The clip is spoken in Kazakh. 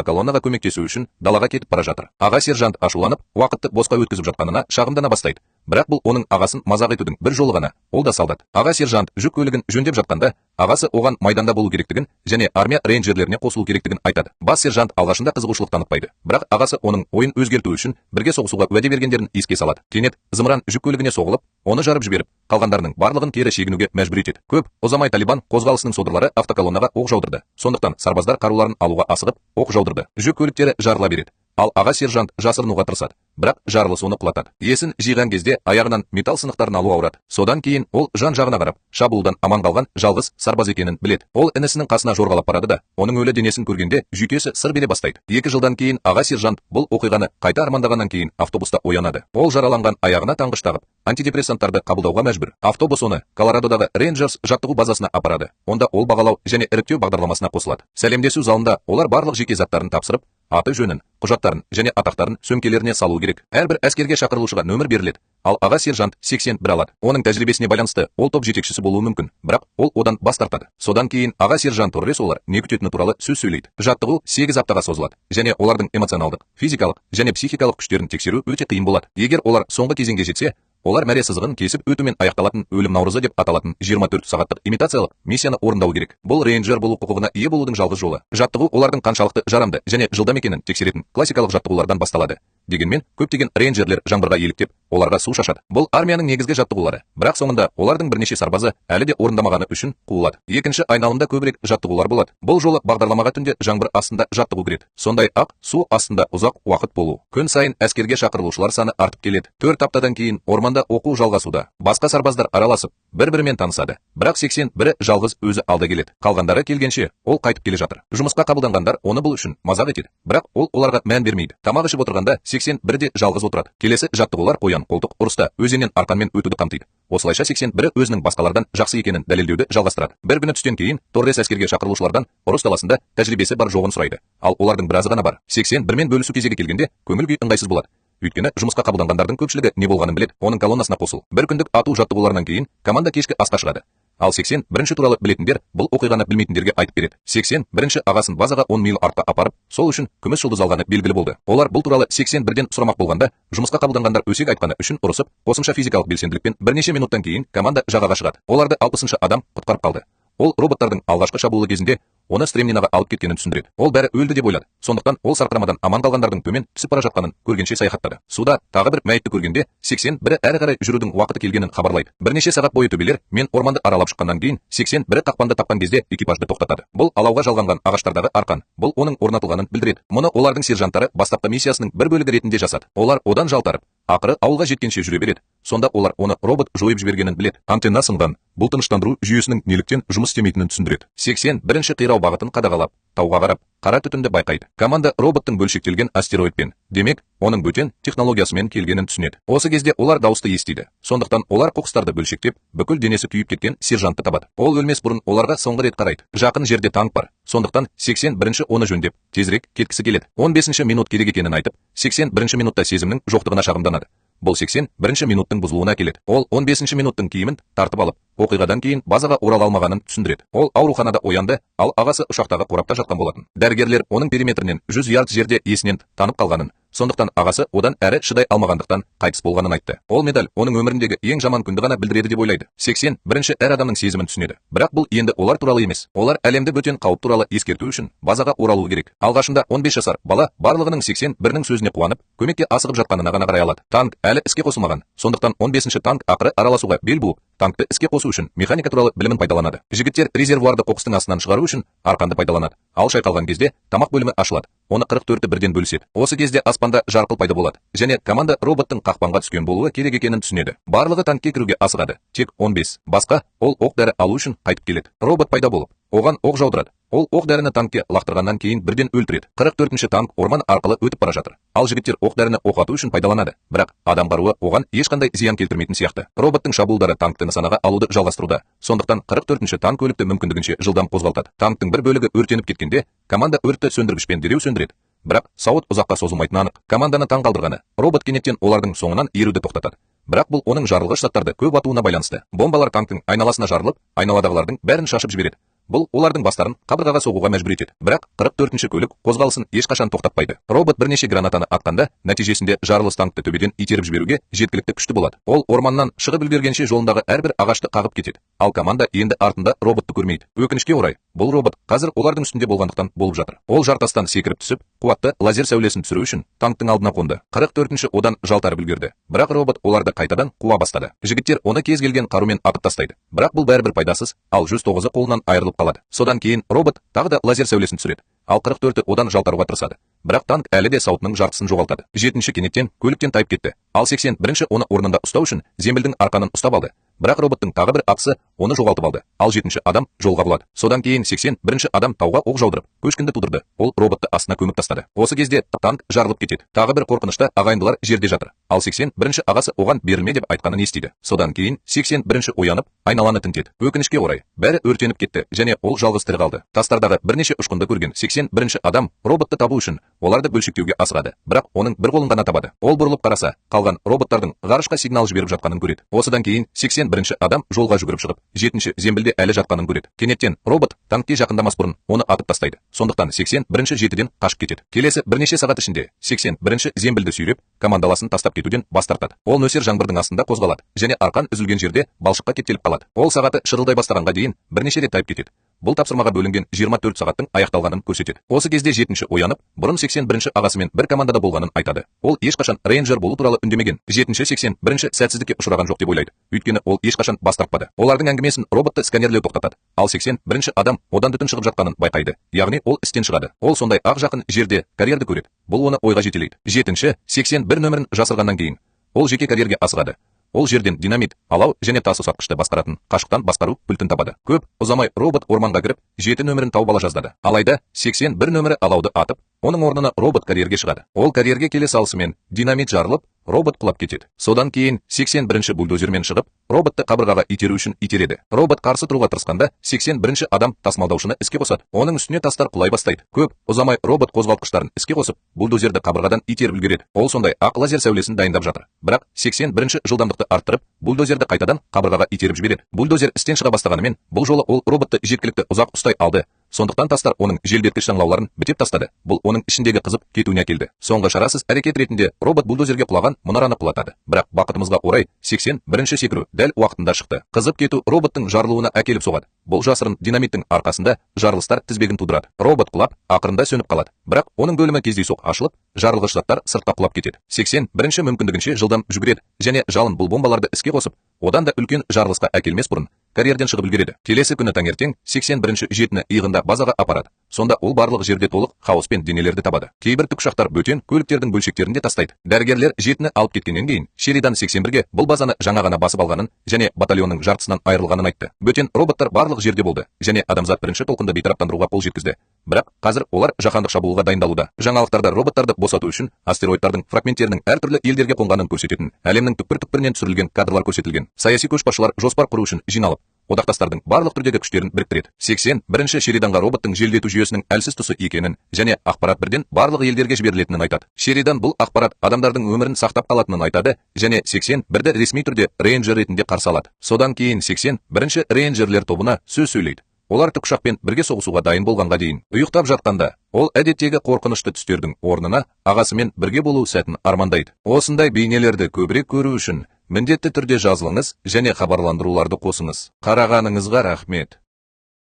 автоколоннаға көмектесу үшін далаға кетіп бара жатыр. Аға сержант ашуланып, уақытты босқа өткізіп жатқанына шағымдана бастайды. Бірақ бұл оның ағасын мазақ етудің бір жолы ғана. Ол да солдат. Аға сержант жүк көлігін жөндеп жатқанда, ағасы оған майданда болу керектігін және армия рейнджерлеріне қосылу керектігін айтады. Бас сержант алғашында қызығушылық танытпайды, бірақ ағасы оның ойын өзгерту үшін бірге соғысуға уәде бергендерін еске салады. Кенет зымыран жүк көлігіне соғылып, оны жарып жіберіп, қалғандарының барлығын кері шегінуге мәжбүр етеді. Көп ұзамай Талибан қозғалысының содырлары автоколоннаға оқ жаудырды. Сондықтан сарбаздар қаруларын алуға асығып, оқ жаудырды. Жүк көліктері жарыла береді. Ал аға сержант жасырынуға тырысады, бірақ жарылыс оны құлатады. Есін жиған кезде аяғынан металл сынықтарын алу ауырады. Содан кейін ол жан-жағына қарап, шабуылдан аман қалған жалғыз сарбаз екенін біледі. Ол інісінің қасына жорғалап барады да, оның өлі денесін көргенде жүйкесі сыр бере бастайды. 2 жылдан кейін аға сержант бұл оқиғаны қайта армандағаннан кейін автобуста оянады. Ол жараланған аяғына таңғыш тағып, антидепрессанттарды қабылдауға мәжбүр. Автобус оны Колорадодағы Рейнджерс жаттығу базасына апарады. Онда ол бағалау және іріктеу бағдарламасына қосылады. Сәлемдесу залында олар барлық жеке заттарын тапсырып, аты жөнін, құжаттарын және атақтарын сөмкелеріне салу керек. Әрбір әскерге шақырылушыға нөмір беріледі. Ал аға сержант 81 алады. Оның тәжірибесіне байланысты ол топ жетекшісі болуы мүмкін, бірақ ол одан бас тартады. Содан кейін аға сержант Торрес олар не күтетіні туралы сөз сөйлейді. Жаттығу 8 аптаға созылады, және олардың эмоционалдық, физикалық және психикалық күштерін тексеру өте қиын болады. Егер олар соңғы кезеңге жетсе, олар мәре сызығын кесіп өтумен аяқталатын өлім наурызы деп аталатын 24 сағаттық имитациялық миссияны орындау керек. Бұл рейнджер болу құқығына ие болудың жалғыз жолы. Жаттығу олардың қаншалықты жарамды және жылдам екенін тексеретін классикалық жаттығулардан басталады. Дегенмен, көптеген рейнджерлер жаңбырға еліктеп, оларға су шашады. Бұл армияның негізгі жаттығулары, бірақ соңында олардың бірнеше сарбазы әлі де орындамағаны үшін қуылады. Екінші айналымда көбірек жаттығулар болады. Бұл жолы бағдарламаға түнде жаңбыр астында жаттығу кіреді. Сондай-ақ су астында ұзақ уақыт болу. Күн сайын әскерге шақырылушылар саны артып келеді. 4 аптадан кейін орманда оқу жалғасуда. Басқа сарбаздар араласып, бір-бірімен танысады. Бірақ 81-і жалғыз өзі алда келеді. Қалғандары келгенше ол қайтып келе жатыр. Жұмысқа қабылданғандар оны бұл үшін мазақ етеді, бірақ ол оларға мән бермейді. Тамақ ішіп отырғанда 81-де жалғыз отырады. Келесі жаттығулар қоян қолтық ұрыста өзеннен арқанмен өтуді қамтиды. Осылайша 81-і өзінің басқалардан жақсы екенін дәлелдеуді жалғастырады. Бір күні түстен кейін Торрес әскерге шақырылушылардан ұрыс даласында тәжірибесі бар жоғын сұрайды. Ал олардың біразы ғана бар. 81-мен бөлісу кезегі келгенде көңіл күй ыңғайсыз болады. Өйткені жұмысқа қабылданғандардың көпшілігі не болғанын біледі. Оның колоннасына қосыл. Бір күндік ату жаттығуларынан кейін команда кешкі асқа шығады. Ал 81-ші туралы білетіндер бұл оқиғаны білмейтіндерге айтып береді. 81-ші ағасын базаға 10 миль артқа апарып, сол үшін күміс жұлдыз алғаны белгілі болды. Олар бұл туралы 81-ден сұрамақ болғанда, жұмысқа қабылданғандар өсек айтқаны үшін ұрысып, қосымша физикалық белсенділікпен бірнеше минуттан кейін команда жағаға шығады. Оларды 60-шы адам құтқарып қалды. Ол роботтардың алғашқы шабуылы кезінде оны стремнинаға алып кеткенін түсіндіреді. Ол бәрі өлді деп ойлады. Сондықтан ол сарқырамадан аман қалғандардың төмен түсіп бара жатқанын көргенше саяхаттады. Суда тағы бір мәйітті көргенде 81-і әрі қарай жүрудің уақыты келгенін хабарлайды. Бірнеше сағат бойы төбелер мен орманды аралап шыққаннан кейін 81-і қақпанды тапқан кезде экипажды тоқтатады. Бұл алауға жалғанған ағаштардағы арқан. Бұл оның орнатылғанын білдіреді. Мұны олардың сержанттары бастапқы миссиясының бір бөлігі ретінде жасады. Олар одан жалтарып, ақыры ауылға жеткенше жүре береді. Сонда олар оны робот жойып жібергенін біледі. Антенна сынған. Бұл тыныштандыру жүйесінің неліктен жұмыс істемейтінін түсіндіреді. 81-ші қирау бағытын қадағалап, тауға қарап, қара түтінді байқайды. Команда роботтың бөлшектелген астероидпен, демек, оның бөтен технологиясымен келгенін түсінеді. Осы кезде олар дауысты естиді. Сондықтан олар қоқыстарды бөлшектеп, бүкіл денесі күйіп кеткен сержантты табады. Ол өлмес бұрын оларға соңғы рет қарайды. Жақын жерде танк бар. Сондықтан 81-ші оны жөндеп, тезірек кеткісі келеді. 15-ші минут керек екенін айтып, 81-ші минутта сезімнің жоқтығына шағымданады. Бұл 81-ші минуттың бұзылуына келеді. Ол 15-ші минуттың киімін тартып алып, оқиғадан кейін базаға орала алмағанын түсіндіреді. Ол ауруханада оянды, ал ағасы ұшақтағы қорапта жатқан болатын. Дәрігерлер оның периметрінен 100 ярд жерде есінен танып қалғанын, сондықтан ағасы одан әрі шыдай алмағандықтан қайтыс болғанын айтты. Ол медаль оның өміріндегі ең жаман күнді ғана білдіреді деп ойлайды. 81-ші әр адамның сезімін түсінеді. Бірақ бұл енді олар туралы емес. Олар әлемді бөтен қауіп туралы ескерту үшін базаға оралуы керек. Алғашында 15 жасар бала барлығының 81-нің сөзіне қуанып, көмекке асығып жатқанына ғана қарай алады. Танк әлі іске қосылмаған. Сондықтан 15-ші танк ақыры араласуға бел буып, танкты іске қосу үшін механика туралы білімін пайдаланады. Жігіттер резервуарды қоқыстың астынан шығару үшін арқанды пайдаланады. Ал шайқалған кезде тамақ бөлімі ашылады. Оны 44-і бірден бөліседі. Осы кезде аспанда жарқыл пайда болады. Және команда роботтың қақпанға түскен болуы керек екенін түсінеді. Барлығы танкке кіруге асығады. Тек 15. Басқа, ол оқ-дәрі алу үшін қайтып келеді. Робот пайда болып, оған оқ жаудырады. Ол оқ-дәріні танкке лақтырғаннан кейін бірден өлтіреді. 44-ші танк орман арқылы өтіп бара жатыр. Ал жігіттер оқ-дәріні оқ ату үшін пайдаланады. Бірақ адам қаруы оған ешқандай зиян келтірмейтін сияқты. Роботтың шабуылдары танкты нысанаға алуды жалғастыруда. Сондықтан 44-ші танк өлікті мүмкіндігінше жылдам қозғалтады. Танктың бір бөлігі өртеніп кеткенде, команда өртті сөндіргішпен дереу сөндіреді. Бірақ сауыт ұзаққа созылмайтыны анық. Команданы таң қалдырғаны, робот кенеттен олардың соңынан еруді тоқтатады. Бірақ бұл оның жарылғыш заттарды көп атуына байланысты. Бомбалар танктың айналасына жарылып, айналадағылардың бәрін шашып жібереді. Бұл олардың бастарын қабырғаға соғуға мәжбүр етеді. Бірақ 44-ші көлік қозғалысын ешқашан тоқтатпайды. Робот бірнеше гранатаны атқанда, нәтижесінде жарылыс танкты төбеден итеріп жіберуге жеткілікті күшті болады. Ол орманнан шығып үлгергенше жолындағы әрбір ағашты қағып кетеді. Ал команда енді артында роботты көрмейді. Өкінішке орай, бұл робот қазір олардың үстінде болғандықтан болып жатыр. Ол жартастан секіріп түсіп, қуатты лазер сәулесін түсіру үшін танктың алдына қонды. 44-ші одан жалтарып үлгерді. Бірақ робот оларды қайтадан қуа бастады. Жігіттер оны кез келген қарумен атып тастайды. Бірақ бұл бәрібір пайдасыз, ал 109-ы қолынан айырылып қалады. Содан кейін робот тағы да лазер сәулесін түсіреді. Ал 44-і одан жалтаруға тырысады. Бірақ танк әлі де саутының жартысын жоғалтады. 7-ші кенеттен көліктен тайып кетті. Ал 81-ші оны орнында ұстау үшін зембілдің арқанын ұстап алды. Бірақ роботтың тағы бір ақысы оны жоғалтып алды. Ал 7-ші адам жолға құлады. Содан кейін 81-ші адам тауға оқ жаудырып, көшкінді тудырды. Ол роботты астына көміп тастады. Осы кезде танк жарылып кетеді. Тағы бір қорқынышта ағайындылар жерде жатыр. Ал 81-ші ағасы оған берілме деп айтқанын естиді. Содан кейін 81-ші оянып, айналаны тінтеді. Өкінішке орай, бәрі өртеніп кетті және ол жалғыз тірі қалды. Тастардағы бірнеше ұшқынды көрген 81-ші адам роботты табу үшін оларды бөлшектеуге асығады. Бірақ оның бір қолын ғана табады. Ол бұрылып қараса, қалған роботтардың ғарышқа сигнал жіберіп жатқанын көреді. Осыдан кейін 81-ші адам жолға жүгіріп шығып, 7-ші зембілде әлі жатқанын көреді. Кенеттен робот танкке жақындамас бұрын оны атып тастайды. Сондықтан 81-ші жетіден қашып кетеді. Келесі бірнеше сағат ішінде 81-ші зембілді сүйреп, командаласын тастап кетуден бас тартады. Ол нөсер жаңбырдың астында қозғалады және арқан үзілген жерде балшыққа кептеліп қалады. Ол сағаты шырылдай бастағанға дейін бірнеше рет тайып кетеді. Бұл тапсырмаға бөлінген 24 сағаттың аяқталғанын көрсетеді. Осы кезде 7-ші оянып, бұрын 81-ші ағасымен бір командада болғанын айтады. Ол ешқашан рейнджер болу туралы үндемеген. 7-ші 81-ші сәтсіздікке ұшыраған жоқ деп ойлайды. Өйткені ол ешқашан бас тартпады. Олардың әңгімесін роботты сканерлеу тоқтатады. Ал 81-ші адам одан түтін шығып жатқанын байқайды. Яғни ол істен шығады. Ол сондай ақ жақын жерде карьерді көреді. Бұл оны ойға жетелейді. 7-ші 81 нөмірін жасырғаннан кейін ол жеке карьерге асығады. Ол жерден динамит, алау және тас ұсатқышты басқаратын қашықтан басқару пультін табады. Көп ұзамай робот орманға кіріп, 7 нөмірін тауып ала жаздады. Алайда 81 нөмірі алауды атып, оның орнына робот карьерге шығады. Ол карьерге келе салысымен динамит жарылып, робот құлап кетеді. Содан кейін 81-ші бульдозермен шығып, роботты қабырғаға итеру үшін итереді. Робот қарсы тұруға тырысқанда 81-ші адам тасымалдаушыны іске қосады. Оның үстіне тастар құлай бастайды. Көп ұзамай робот қозғалтқыштарын іске қосып, бульдозерді қабырғадан итеріп үлгереді. Ол сондай ақ лазер сәулесін дайындап жатыр. Бірақ 81-ші жылдамдықты арттырып, бульдозерді қайтадан қабырғаға итеріп жібереді. Бульдозер істен шыға бастағанымен, бұл жолы ол роботты жеткілікті ұзақ ұстай алды. Сондықтан тастар оның желдеткіш саңлауларын бітеп тастады. Бұл оның ішіндегі қызып кетуіне әкелді. Соңғы шарасыз әрекет ретінде робот бульдозерге құлаған мұнараны құлатады. Бірақ бақытымызға орай 81-ші секіру дәл уақытында шықты. Қызып кету роботтың жарылуына әкеліп соғады. Бұл жасырын динамиттің арқасында жарылыстар тізбегін тудырады. Робот құлап, ақырында сөніп қалады. Бірақ оның бөлімі кездейсоқ ашылып, жарылғыш заттар сыртқа құлап кетеді. 81-ші мүмкіндігінше жылдам жүгіреді және жалын бұл бомбаларды іске қосып, одан да үлкен жарылысқа әкелмес бұрын карьерден шығып үлгереді. Келесі күні таңертең 81-ші жетіні иығында базаға апарады. Сонда ол барлық жерде толық хаос пен денелерді табады. Кейбір тікұшақтар бөтен көліктердің бөлшектерін де тастайды. Дәрігерлер жетіні алып кеткеннен кейін Шеридан 81-ге бұл базаны жаңа ғана басып алғанын және батальонның жартысынан айырылғанын айтты. Бөтен роботтар барлық жерде болды және адамзат бірінші толқынды бейтараптандыруға қол жеткізді. Бірақ қазір олар жаһандық шабуылға дайындалуда. Жаңалықтарда роботтарды босату үшін астероидтардың фрагменттерінің әртүрлі елдерге қонғанын көрсететін әлемнің түкпір-түкпірінен түсірілген кадрлар көрсетілген. Саяси көшбасшылар жоспар құру үшін жиналып, одақтастардың барлық түрдегі күштерін біріктіреді. 81-ші Шериданға роботтың желдету жүйесінің әлсіз тұсы екенін және ақпарат бірден барлық елдерге жіберілетінін айтады. Шеридан бұл ақпарат адамдардың өмірін сақтап қалатынын айтады және 81-ді ресми түрде рейнджер ретінде қарсы алады. Содан кейін 81-ші рейнджерлер тобына сөз сөйлейді. Олар тікұшақпен бірге соғысуға дайын болғанға дейін ұйықтап жатқанда, ол әдеттегі қорқынышты түстердің орнына ағасымен бірге болу сәтін армандайды. Осындай бейнелерді көбірек көру үшін міндетті түрде жазылыңыз және хабарландыруларды қосыңыз. Қарағаныңызға рахмет.